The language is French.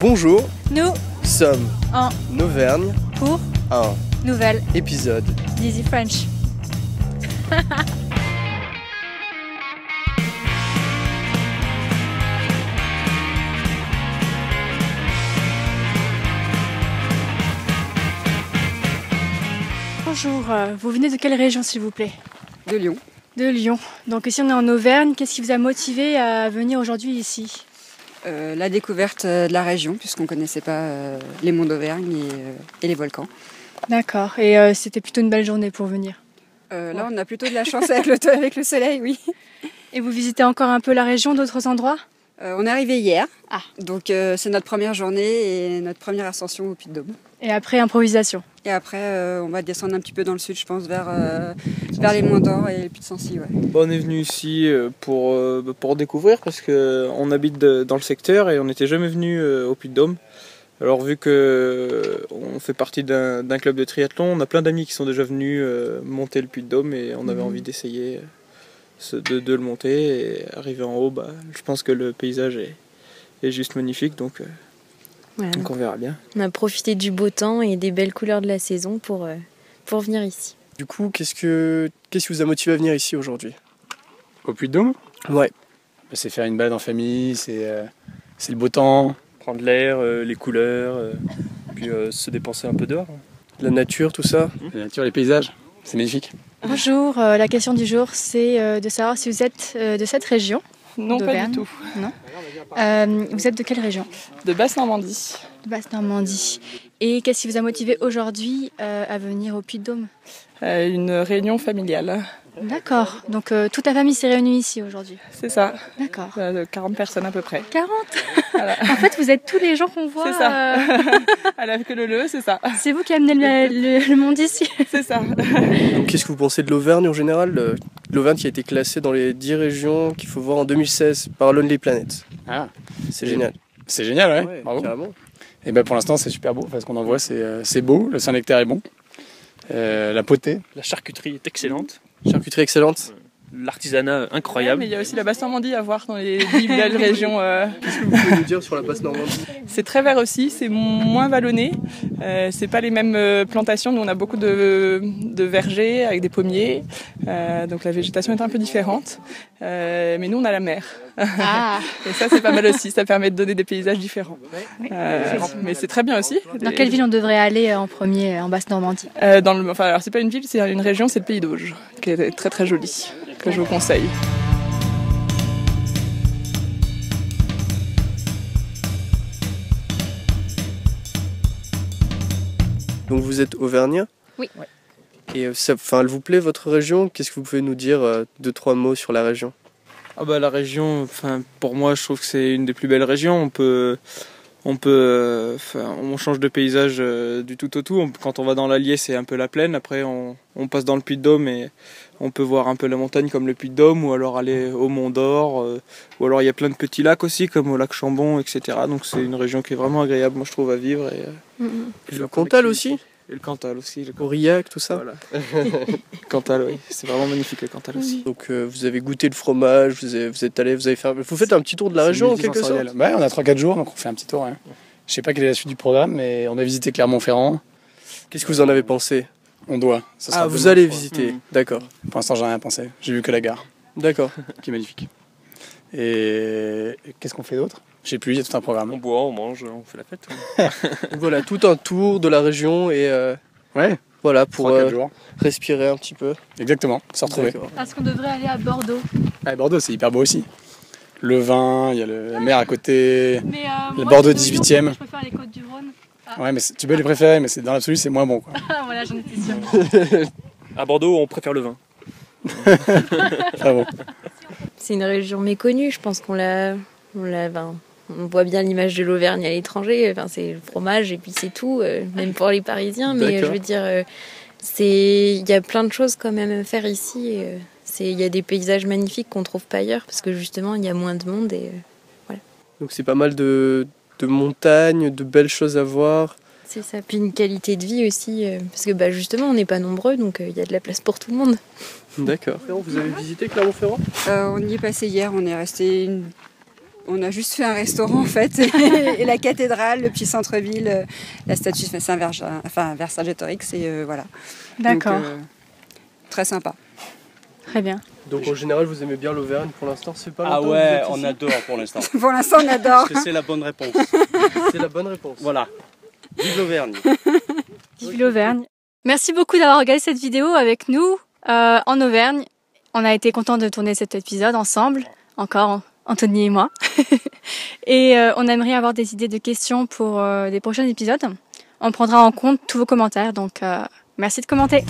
Bonjour, Nous sommes en Auvergne, pour un nouvelle épisode. Dizzy French. Bonjour, vous venez de quelle région s'il vous plaît? De Lyon. De Lyon. Donc ici on est en Auvergne, qu'est-ce qui vous a motivé à venir aujourd'hui ici? La découverte de la région, puisqu'on ne connaissait pas les monts d'Auvergne et les volcans. D'accord, et c'était plutôt une belle journée pour venir. Là, on a plutôt de la chance avec le soleil, oui. Et vous visitez encore un peu la région, d'autres endroits? On est arrivé hier, Ah. donc c'est notre première journée et notre première ascension au Puy-de-Dôme. Et après improvisation? Et après, on va descendre un petit peu dans le sud, je pense, vers les Monts d'Or et le Puy-de-Sancy. Ouais. On est venu ici pour découvrir parce qu'on habite dans le secteur et on n'était jamais venu au Puy-de-Dôme. Alors vu qu'on fait partie d'un club de triathlon, on a plein d'amis qui sont déjà venus monter le Puy-de-Dôme et on avait envie d'essayer de le monter et arriver en haut. Je pense que le paysage est juste magnifique donc on verra bien. On a profité du beau temps et des belles couleurs de la saison pour venir ici. Du coup, qu'est-ce qui vous a motivé à venir ici aujourd'hui? Au Puy-de-Dôme? Ouais. C'est faire une balade en famille, c'est le beau temps. Prendre l'air, les couleurs, puis se dépenser un peu dehors. La nature, tout ça. La nature, les paysages, c'est magnifique. Bonjour, la question du jour c'est de savoir si vous êtes de cette région. Non, pas d'Auvergne. du tout. Non. Vous êtes de quelle région? De Basse-Normandie. De Basse-Normandie. Et qu'est-ce qui vous a motivé aujourd'hui à venir au Puy-de-Dôme? Une réunion familiale. D'accord, donc toute la famille s'est réunie ici aujourd'hui. C'est ça. D'accord. 40 personnes à peu près. 40. Voilà. En fait, vous êtes tous les gens qu'on voit. C'est ça. À la queue leu, c'est ça. C'est vous qui amenez le monde ici. C'est ça. Donc, qu'est-ce que vous pensez de l'Auvergne en général? L'Auvergne qui a été classée dans les 10 régions qu'il faut voir en 2016 par Lonely Planet. Ah, C'est génial. c'est génial, ouais. Bravo. Carrément. Et pour l'instant, c'est super beau. Enfin, ce qu'on en voit, c'est beau. Le Saint-Nectaire est bon. La potée. La charcuterie est excellente, Charcuterie excellente. l'artisanat incroyable. Mais il y a aussi la Basse-Normandie à voir dans les 10 belles régions. Qu'est-ce que vous pouvez nous dire sur la Basse-Normandie? C'est très vert aussi, c'est moins vallonné. C'est pas les mêmes plantations. Nous, on a beaucoup de vergers avec des pommiers. Donc la végétation est un peu différente. Mais nous, on a la mer. Ah. Et ça, c'est pas mal aussi. Ça permet de donner des paysages différents. Mais c'est très bien aussi. Dans quelle ville on devrait aller en premier en Basse-Normandie? Alors c'est pas une ville, c'est une région, c'est le Pays d'Auge, qui est très très joli, que je vous conseille. Donc vous êtes auvergnat? Oui. Et elle vous plaît votre région? Qu'est-ce que vous pouvez nous dire, 2-3 mots sur la région? La région, pour moi, je trouve que c'est une des plus belles régions. On change de paysage du tout au tout. Quand on va dans l'Allier, c'est un peu la plaine. Après, on passe dans le Puy-de-Dôme et on peut voir un peu la montagne comme le Puy-de-Dôme, ou alors aller au Mont d'Or, ou alors il y a plein de petits lacs aussi, comme au lac Chambon, etc. Donc c'est une région qui est vraiment agréable, moi je trouve, à vivre. Et Le Cantal aussi? Et le Cantal aussi. Aurillac, tout ça? Voilà. Cantal, oui. C'est vraiment magnifique le Cantal aussi. Donc vous avez goûté le fromage, vous êtes allé, vous faites un petit tour de la région en quelque sorte? Ouais, on a 3-4 jours, donc on fait un petit tour. Ouais. Je sais pas quelle est la suite du programme, mais on a visité Clermont-Ferrand. Qu'est-ce que vous en avez pensé? On doit. Ça sera Vous demain, allez je crois. visiter, d'accord. Pour l'instant, j'ai rien pensé. J'ai vu que la gare, D'accord. qui est magnifique. Et qu'est-ce qu'on fait d'autre? Je sais plus, il y a tout un programme. On boit, on mange, on fait la fête. Voilà, tout un tour de la région et Ouais, voilà, pour 3-4 jours. respirer un petit peu. Exactement, se retrouver. D'accord. Est-ce qu'on devrait aller à Bordeaux? Ouais, Bordeaux, c'est hyper beau aussi. Le vin, il y a la mer à côté. Mais Le Bordeaux 18e. Je préfère les Côtes-du-Rhône. Ouais, mais tu peux les préférer, mais dans l'absolu, c'est moins bon, quoi. Voilà, j'en étais sûre. À Bordeaux, on préfère le vin. Bravo. C'est une région méconnue, je pense on voit bien l'image de l'Auvergne à l'étranger. C'est le fromage et puis c'est tout, même pour les Parisiens. Mais je veux dire, il y a plein de choses quand même à faire ici. Il y a des paysages magnifiques qu'on trouve pas ailleurs parce que justement il y a moins de monde et voilà. Donc c'est pas mal de montagnes, de belles choses à voir. C'est ça, puis une qualité de vie aussi parce que justement on n'est pas nombreux donc il y a de la place pour tout le monde. D'accord. Vous avez visité Clermont-Ferrand? On y est passé hier, on est resté On a juste fait un restaurant en fait, et la cathédrale, le petit centre-ville, la statue de Vercingétorix, et voilà. D'accord. Donc, très sympa. Très bien. Donc en général, vous aimez bien l'Auvergne pour l'instant, c'est pas longtemps Ah que vous ouais, êtes on ici adore pour l'instant. Pour l'instant, on adore. Parce que c'est la bonne réponse. C'est la bonne réponse. Voilà. Vive l'Auvergne. Vive l'Auvergne. Merci beaucoup d'avoir regardé cette vidéo avec nous en Auvergne. On a été contents de tourner cet épisode ensemble, encore Anthony et moi. Et on aimerait avoir des idées de questions pour des prochains épisodes. On prendra en compte tous vos commentaires, donc merci de commenter.